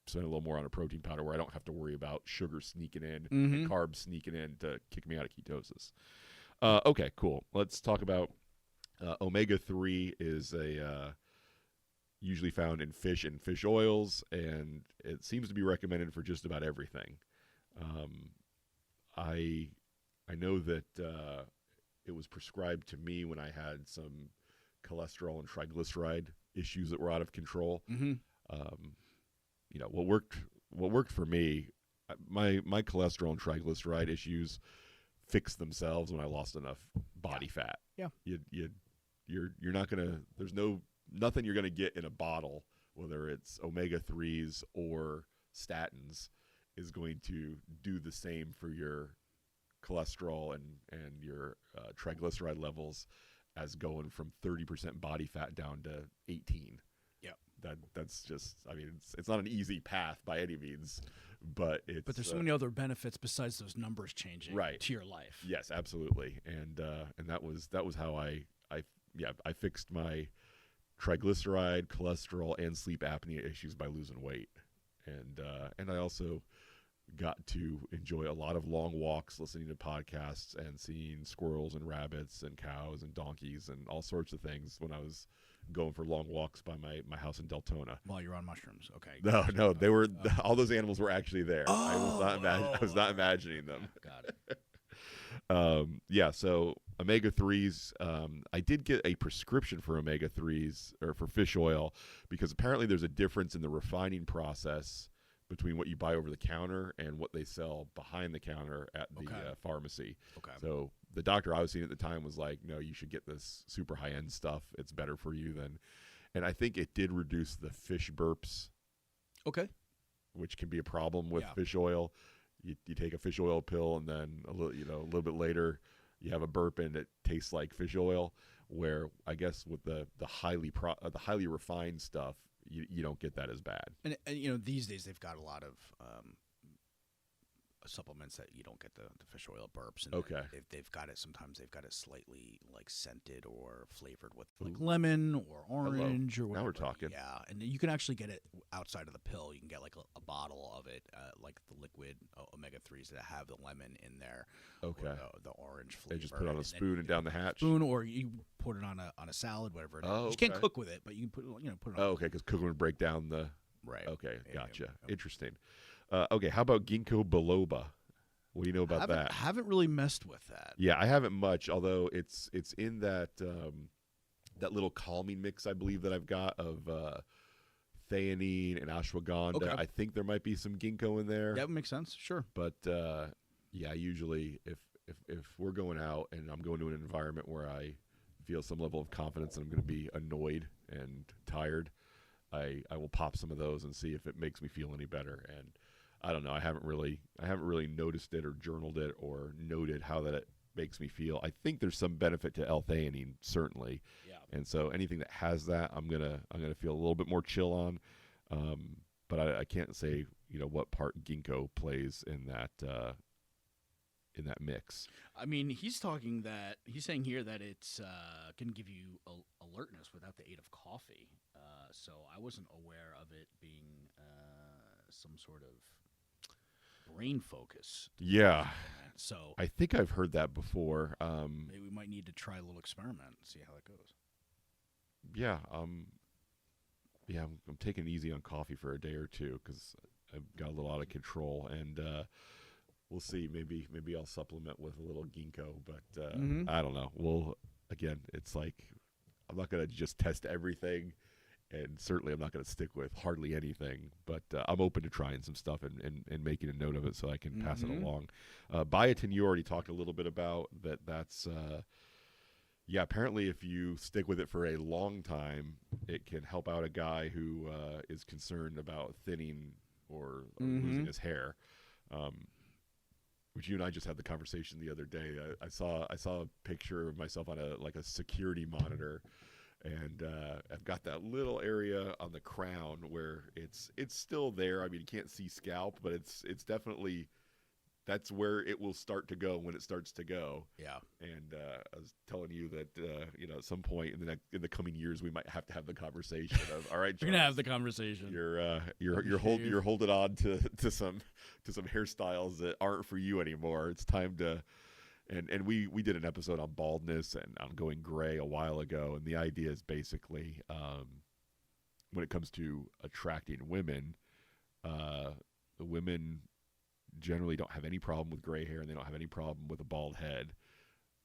spend a little more on a protein powder where I don't have to worry about sugar sneaking in and carbs sneaking in to kick me out of ketosis. Okay, cool. Let's talk about omega-3 is usually found in fish and fish oils, and it seems to be recommended for just about everything. I know that it was prescribed to me when I had some cholesterol and triglyceride issues that were out of control. What worked for me, my cholesterol and triglyceride issues fixed themselves when I lost enough body fat. Yeah. You're not gonna. There's nothing you're gonna get in a bottle, whether it's omega-3s or statins, is going to do the same for your cholesterol and your triglyceride levels as going from 30% body fat down to 18. Yeah. That's just, it's not an easy path by any means, but there's so many other benefits besides those numbers changing to your life. Yes, absolutely. And that was how I fixed my triglyceride, cholesterol, and sleep apnea issues by losing weight. And I also got to enjoy a lot of long walks, listening to podcasts and seeing squirrels and rabbits and cows and donkeys and all sorts of things when I was going for long walks by my house in Deltona. While you're on mushrooms, okay. No, they were all those animals were actually there. I was not imagining them. Got it. So omega-3s, I did get a prescription for omega-3s or for fish oil because apparently there's a difference in the refining process between what you buy over the counter and what they sell behind the counter at the pharmacy. Okay. So the doctor I was seeing at the time was like, no, you should get this super high-end stuff. It's better for you than. and I think it did reduce the fish burps. Okay. Which can be a problem with fish oil. You take a fish oil pill, and then a little bit later, you have a burp, and it tastes like fish oil. Where I guess with the highly refined stuff, you don't get that as bad. And these days they've got a lot of supplements that you don't get the fish oil burps. And okay. They've got it. Sometimes they've got it slightly like scented or flavored with like lemon or orange or whatever. Now we're talking. Yeah, and you can actually get it outside of the pill. You can get like a bottle of it, like the liquid omega-3s that have the lemon in there. Okay. Or the orange flavor. They just put it on a spoon and down the hatch. Spoon, or you put it on a salad, whatever it is. Oh, you can't cook with it, but you can put it on. Oh, okay, because cooking would break down the. Right. Okay, gotcha. Interesting. Okay, how about ginkgo biloba? What do you know about that? I haven't really messed with that. Yeah, I haven't much, although it's in that that little calming mix I believe that I've got of theanine and ashwagandha. Okay. I think there might be some ginkgo in there. That would make sense, sure. But yeah, usually if we're going out and I'm going to an environment where I feel some level of confidence and I'm going to be annoyed and tired, I will pop some of those and see if it makes me feel any better. And I don't know. I haven't really noticed it or journaled it or noted how that it makes me feel. I think there's some benefit to L-theanine, certainly. Yeah. And so anything that has that, I'm gonna feel a little bit more chill on. But I can't say what part ginkgo plays in that mix. I mean, he's saying here that it's can give you alertness without the aid of coffee. So I wasn't aware of it being some sort of brain focus. Yeah. So I think I've heard that before. Maybe we might need to try a little experiment and see how that goes. Yeah. I'm taking it easy on coffee for a day or two because I've got a little out of control, and we'll see. Maybe I'll supplement with a little ginkgo, but I don't know. Well, again, it's like I'm not going to just test everything, and certainly I'm not going to stick with hardly anything, but I'm open to trying some stuff and making a note of it so I can pass it along. Biotin, you already talked a little bit about that. That's apparently if you stick with it for a long time, it can help out a guy who is concerned about thinning or losing his hair. Which you and I just had the conversation the other day. I saw a picture of myself on a security monitor, and I've got that little area on the crown where it's still there. I mean, you can't see scalp, but it's definitely, that's where it will start to go when it starts to go. Yeah. And I was telling you that at some point in the coming years we might have to have the conversation of, all right, Charles, we're gonna have the conversation. You're holding on to some hairstyles that aren't for you anymore. It's time to. And we did an episode on baldness and on going gray a while ago, and the idea is basically when it comes to attracting women, the women generally don't have any problem with gray hair, and they don't have any problem with a bald head.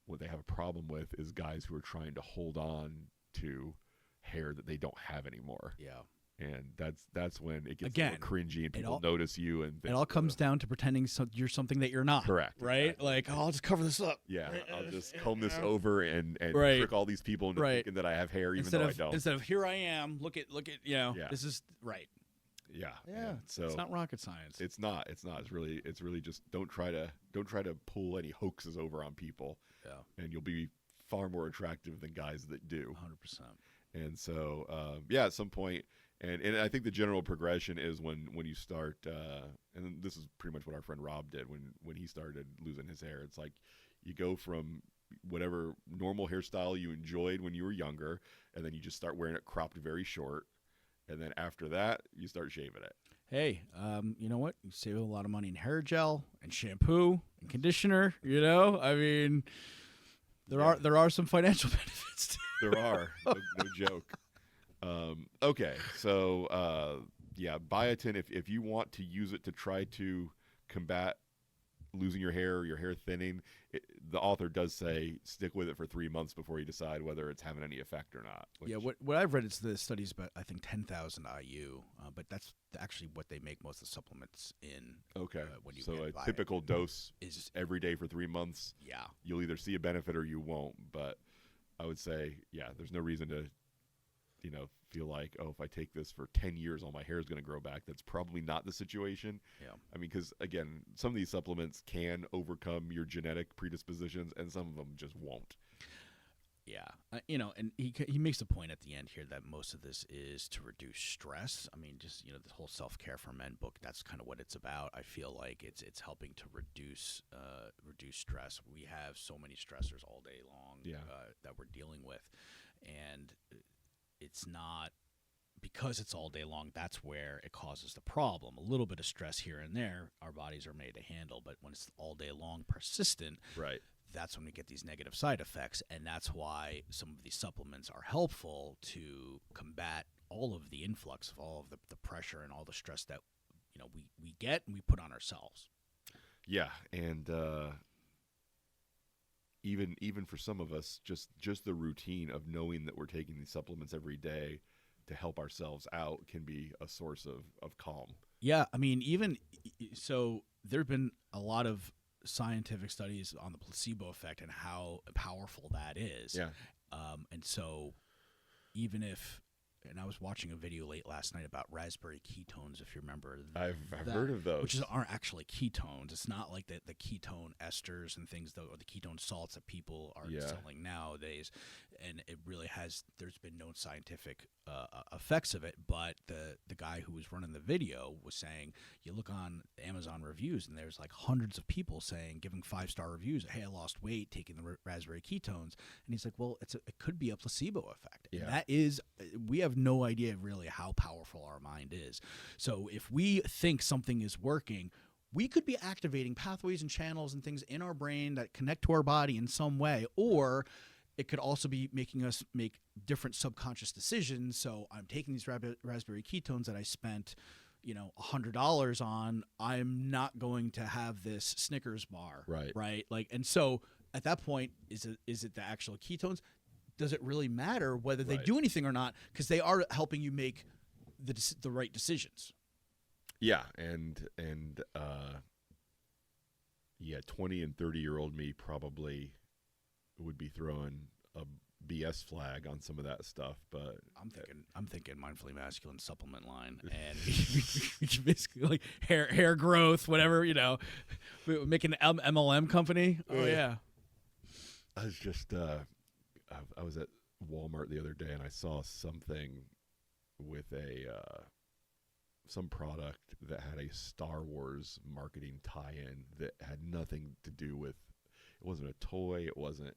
What they have a problem with is guys who are trying to hold on to hair that they don't have anymore. Yeah. And that's when it gets a little cringy and people notice you. And it all comes down to pretending you're something that you're not. Correct. Right? Exactly. Like, I'll just cover this up. Yeah, I'll just comb this over and trick all these people into thinking that I have hair even though I don't. Instead of, here I am, look at this is right. Yeah. Yeah. So it's not rocket science. It's not. It's really just don't try to pull any hoaxes over on people. Yeah. And you'll be far more attractive than guys that do. 100%. And so at some point. And I think the general progression is when you start, and this is pretty much what our friend Rob did when he started losing his hair. It's like you go from whatever normal hairstyle you enjoyed when you were younger, and then you just start wearing it cropped very short. And then after that, you start shaving it. Hey, you know what? You save a lot of money in hair gel and shampoo and conditioner. I mean, there are some financial benefits too. There are, no joke. Okay, so biotin, if you want to use it to try to combat losing your hair or your hair thinning, the author does say stick with it for 3 months before you decide whether it's having any effect or not. Yeah, what I've read is the studies about, I think, 10,000 IU, but that's actually what they make most of the supplements in. Okay, when you so a typical dose is every day for 3 months. Yeah. You'll either see a benefit or you won't, but I would say, there's no reason to feel like, oh, if I take this for 10 years, all my hair is going to grow back. That's probably not the situation. Yeah. I mean, because, again, some of these supplements can overcome your genetic predispositions, and some of them just won't. Yeah, and he makes a point at the end here that most of this is to reduce stress. I mean, just the whole Self-Care for Men book, that's kind of what it's about. I feel like it's helping to reduce stress. We have so many stressors all day long that we're dealing with, and it's not because it's all day long. That's where it causes the problem. A little bit of stress here and there, our bodies are made to handle, but when it's all day long, persistent, right. That's when we get these negative side effects, and that's why some of these supplements are helpful to combat all of the influx of all of the pressure and all the stress that we get and we put on ourselves. Yeah, and even for some of us, just the routine of knowing that we're taking these supplements every day to help ourselves out can be a source of calm. Yeah, I mean, even so, there have been a lot of scientific studies on the placebo effect and how powerful that is. Yeah. And so even if, and I was watching a video late last night about raspberry ketones, if you remember. I've heard of those. Which aren't actually ketones. It's not like the ketone esters and things, or the ketone salts that people are selling nowadays. And it really there's been no scientific effects of it. But the guy who was running the video was saying, you look on Amazon reviews, and there's like hundreds of people giving 5-star reviews. Hey, I lost weight taking the raspberry ketones. And he's like, well, it could be a placebo effect. Yeah. And that is, we have no idea really how powerful our mind is. So if we think something is working, we could be activating pathways and channels and things in our brain that connect to our body in some way, or it could also be making us make different subconscious decisions. So I'm taking these raspberry ketones that I spent, $100 on. I'm not going to have this Snickers bar, right? Like, and so at that point, is it the actual ketones? Does it really matter whether they do anything or not? Because they are helping you make the right decisions. Yeah, and 20 and 30-year-old me probably would be throwing a BS flag on some of that stuff, but I'm thinking mindfully masculine supplement line, and basically like hair growth, whatever, make an MLM company. Oh yeah. I was just I was at Walmart the other day, and I saw something with some product that had a Star Wars marketing tie-in that had nothing to do with. It wasn't a toy. It wasn't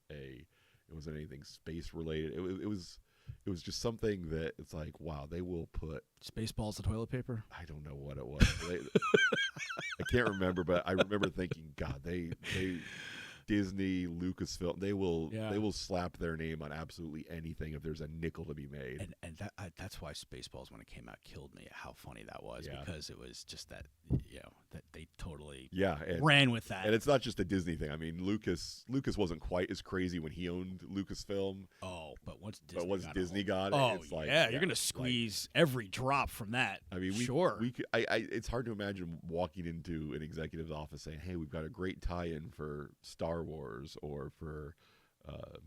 anything space related. It was just something that it's like, wow, they will put Spaceballs to toilet paper. I don't know what it was. I can't remember, but I remember thinking, God, they Disney, Lucasfilm, they will slap their name on absolutely anything if there's a nickel to be made. And that's why Spaceballs, when it came out, killed me. How funny that was, because it was just that that they totally ran with that. And it's not just a Disney thing. I mean, Lucas wasn't quite as crazy when he owned Lucasfilm. Oh, but once Disney got it, it's like you're gonna squeeze every drop from that. I mean, we could. It's hard to imagine walking into an executive's office saying, "Hey, we've got a great tie-in for Star Wars or for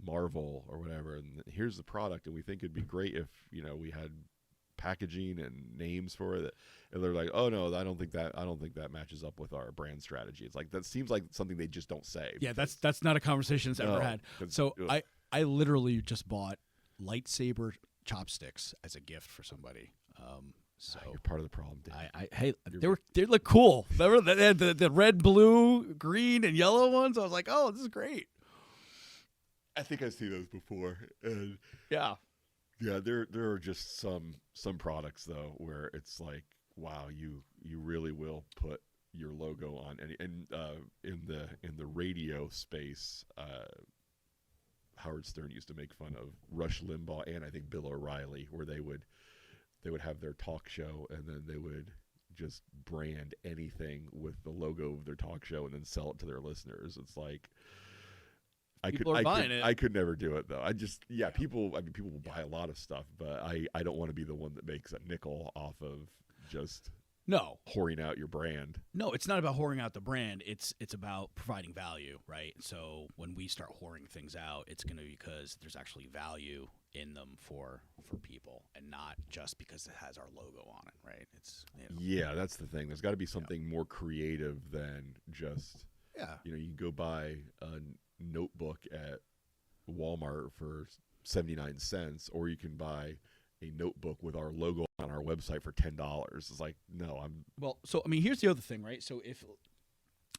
Marvel or whatever, and here's the product, and we think it'd be great if we had packaging and names for it." And they're like, "Oh no, I don't think that matches up with our brand strategy." It's like, that seems like something they just don't say. Yeah, that's not a conversation that's ever had. So I literally just bought lightsaber chopsticks as a gift for somebody. So you're part of the problem, Dave. They look cool. They had the red, blue, green, and yellow ones. I was like, oh, this is great. I think I've seen those before. And yeah, there are just some products though where it's like, wow, you really will put your logo on any. And in the radio space, Howard Stern used to make fun of Rush Limbaugh and I think Bill O'Reilly, where they would have their talk show and then they would just brand anything with the logo of their talk show and then sell it to their listeners. It's like, I could never do it though. People will buy a lot of stuff, but I don't want to be the one that makes a nickel off of just whoring out your brand. No, it's not about whoring out the brand. It's about providing value, right? So when we start whoring things out, it's going to be because there's actually value in them for people, and not just because it has our logo on it, right? It's Yeah, that's the thing. There's got to be something more creative than just you can go buy a notebook at Walmart for 79 cents, or you can buy a notebook with our logo on our website for $10. It's like, no, so I mean, here's the other thing, right? So if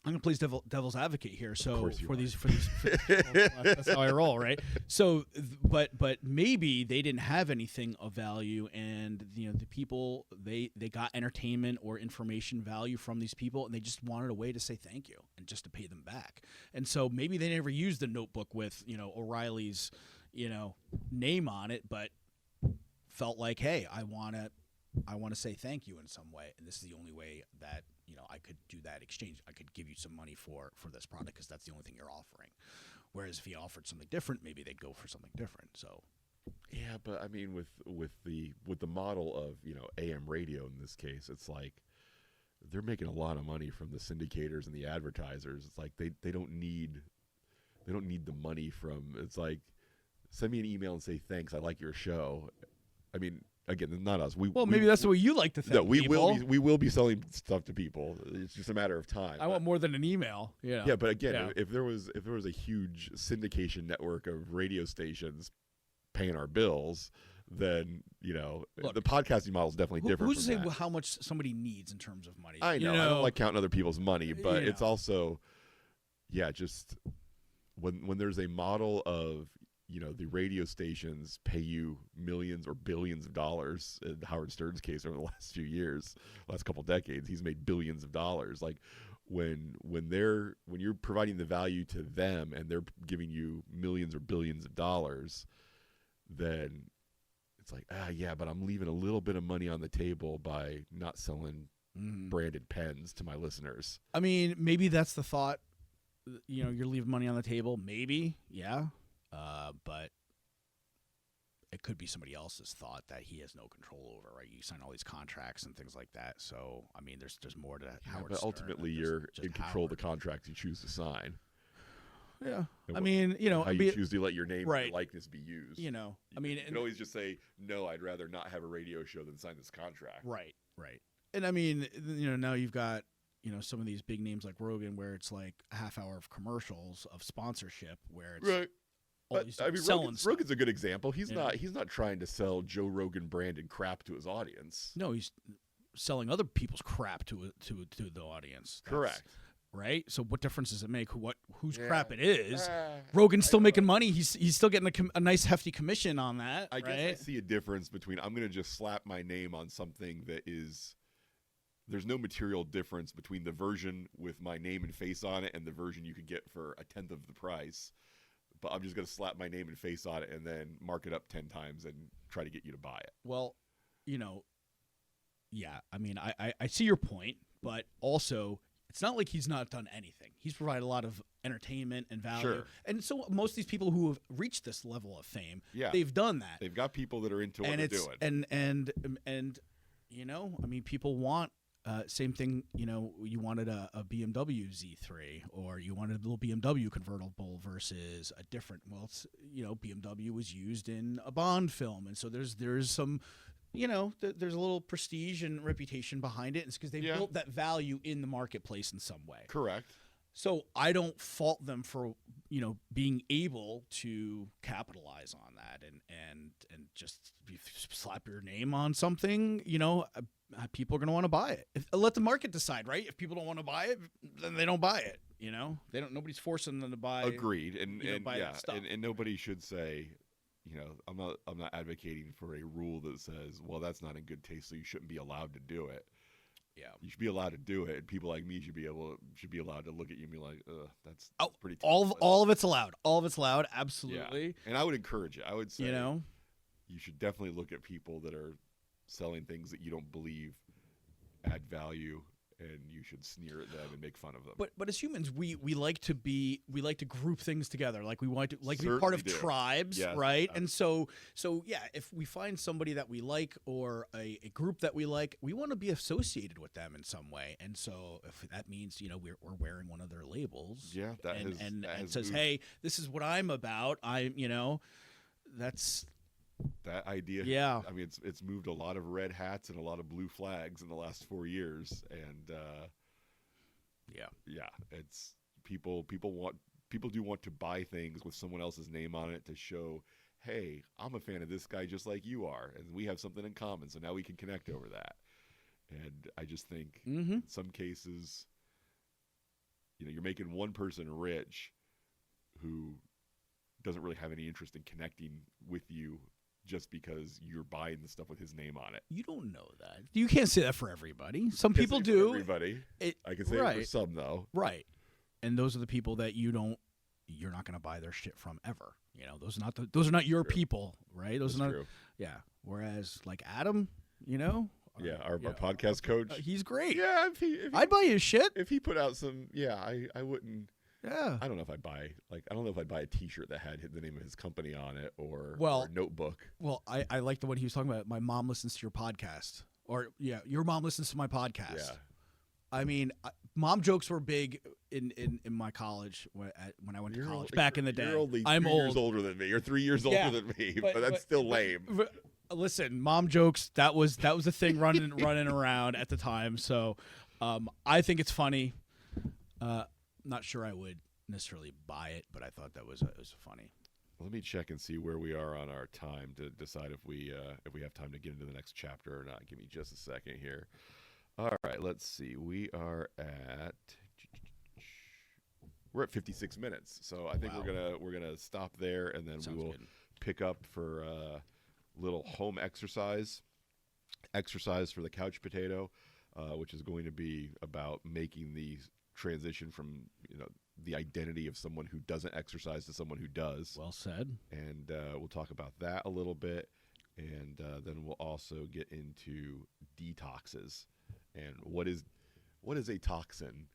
I'm going to play devil's advocate here. So for these, that's how I roll, right? So, but maybe they didn't have anything of value, and the people they got entertainment or information value from these people, and they just wanted a way to say thank you and just to pay them back. And so maybe they never used the notebook with O'Reilly's name on it, but felt like, hey, I want to say thank you in some way, and this is the only way that I could do that exchange. I could give you some money for this product because that's the only thing you're offering. Whereas if you offered something different, maybe they'd go for something different. So, yeah, but I mean, with the model of AM radio in this case, it's like they're making a lot of money from the syndicators and the advertisers. It's like they don't need the money from. It's like, send me an email and say thanks. I like your show. I mean, again, not us. Maybe that's the way you like to think. No, we will be selling stuff to people. It's just a matter of time. I want more than an email. Yeah. Yeah, but again, if there was a huge syndication network of radio stations paying our bills, then look, the podcasting model is definitely different. Who's to say how much somebody needs in terms of money? I know. I don't like counting other people's money, but it's also, just when there's a model of the radio stations pay you millions or billions of dollars. In Howard Stern's case, over the last few years, last couple decades, he's made billions of dollars. Like when you're providing the value to them and they're giving you millions or billions of dollars, then it's like, but I'm leaving a little bit of money on the table by not selling branded pens to my listeners. I mean, maybe that's the thought. You're leaving money on the table. Maybe, yeah. But it could be somebody else's thought that he has no control over, right? You sign all these contracts and things like that. So, I mean, there's more to Howard but Stern ultimately, you're in control of the contracts you choose to sign. Yeah. I mean, how you choose to let your name and your likeness be used. I mean, you can always just say, no, I'd rather not have a radio show than sign this contract. Right. And I mean, now you've got, some of these big names like Rogan, where it's like a half hour of commercials of sponsorship where it's right. But I mean, Rogan's a good example. He's not trying to sell Joe Rogan branded crap to his audience. No, he's selling other people's crap to the audience. Correct. Right. So what difference does it make whose crap it is? Rogan's still making money. He's still getting a nice hefty commission on that. I guess I see a difference between I'm going to just slap my name on something that is. There's no material difference between the version with my name and face on it and the version you could get for a tenth of the price. But I'm just going to slap my name and face on it and then mark it up 10 times and try to get you to buy it. Well, yeah, I mean, I see your point, but also it's not like he's not done anything. He's provided a lot of entertainment and value. Sure. And so most of these people who have reached this level of fame, they've done that. They've got people that are into what they're doing. And I mean, people want same thing, you wanted a BMW Z3 or you wanted a little BMW convertible versus a different, BMW was used in a Bond film. And so there's some, there's a little prestige and reputation behind it. It's because they built that value in the marketplace in some way. Correct. So I don't fault them for, being able to capitalize on that and just slap your name on something, people are going to want to buy it. Let the market decide, right? If people don't want to buy it, then they don't buy it. They don't. Nobody's forcing them to buy. Agreed, and nobody should say, I'm not advocating for a rule that says, well, that's not in good taste, so you shouldn't be allowed to do it. Yeah, you should be allowed to do it, and people like me should be allowed to look at you and be like, that's pretty. All of it's allowed. All of it's allowed. Absolutely. Yeah. And I would encourage it. I would say, you should definitely look at people that are selling things that you don't believe add value, and you should sneer at them and make fun of them. But as humans, we like to group things together. Like we want to be part of tribes, yes, right? And so yeah, if we find somebody that we like or a group that we like, we want to be associated with them in some way. And so if that means we're wearing one of their labels, and says, hey, this is what I'm about. That's that idea. Yeah. I mean, it's moved a lot of red hats and a lot of blue flags in the last 4 years, and yeah, it's people do want to buy things with someone else's name on it to show, hey, I'm a fan of this guy just like you are, and we have something in common, so now we can connect over that. And I just think in some cases, you're making one person rich who doesn't really have any interest in connecting with you just because you're buying the stuff with his name on it. You don't know that. You can't say that for everybody. Some people do. Everybody. I can say it for some, though. Right. And those are the people that you're not going to buy their shit from ever. Those are not your people, right? Those are not. True. Yeah. Whereas like Adam, our podcast coach. He's great. Yeah, if he I'd buy his shit. If he put out some, I wouldn't. Yeah. I don't know if I'd buy a T-shirt that had the name of his company on it or a notebook. Well, I like the one he was talking about. My mom listens to your podcast, or your mom listens to my podcast. Yeah. I mean, mom jokes were big in my college when I went to college back in the day. You're only I'm 3 old. years older than me. You're 3 years older than me, but that's still lame. Listen, mom jokes, that was a thing running around at the time. So I think it's funny. Not sure I would necessarily buy it, but I thought that was funny. Let me check and see where we are on our time to decide if we have time to get into the next chapter or not. Give me just a second here. All right, let's see. We're at 56 minutes, so I think we're gonna stop there, and then we will pick up for a little home exercise for the couch potato, which is going to be about making the transition from the identity of someone who doesn't exercise to someone who does. Well said. And we'll talk about that a little bit, and then we'll also get into detoxes and what is a toxin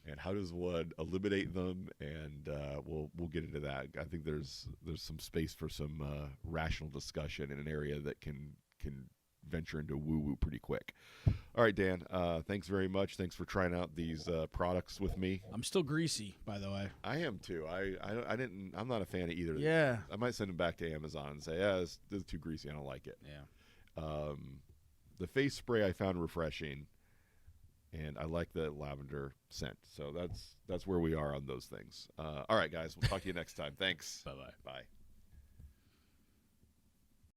and how does one eliminate them, and we'll get into that. I think there's some space for some rational discussion in an area that can venture into woo-woo pretty quick. All right, Dan, thanks very much. Thanks for trying out these products with me. I'm still greasy, by the way. I am too. I'm not a fan of either of these. Yeah. I might send them back to Amazon and say, this is too greasy. I don't like it. Yeah. The face spray I found refreshing, and I like the lavender scent. So that's where we are on those things. All right, guys. We'll talk to you next time. Thanks. Bye-bye. Bye.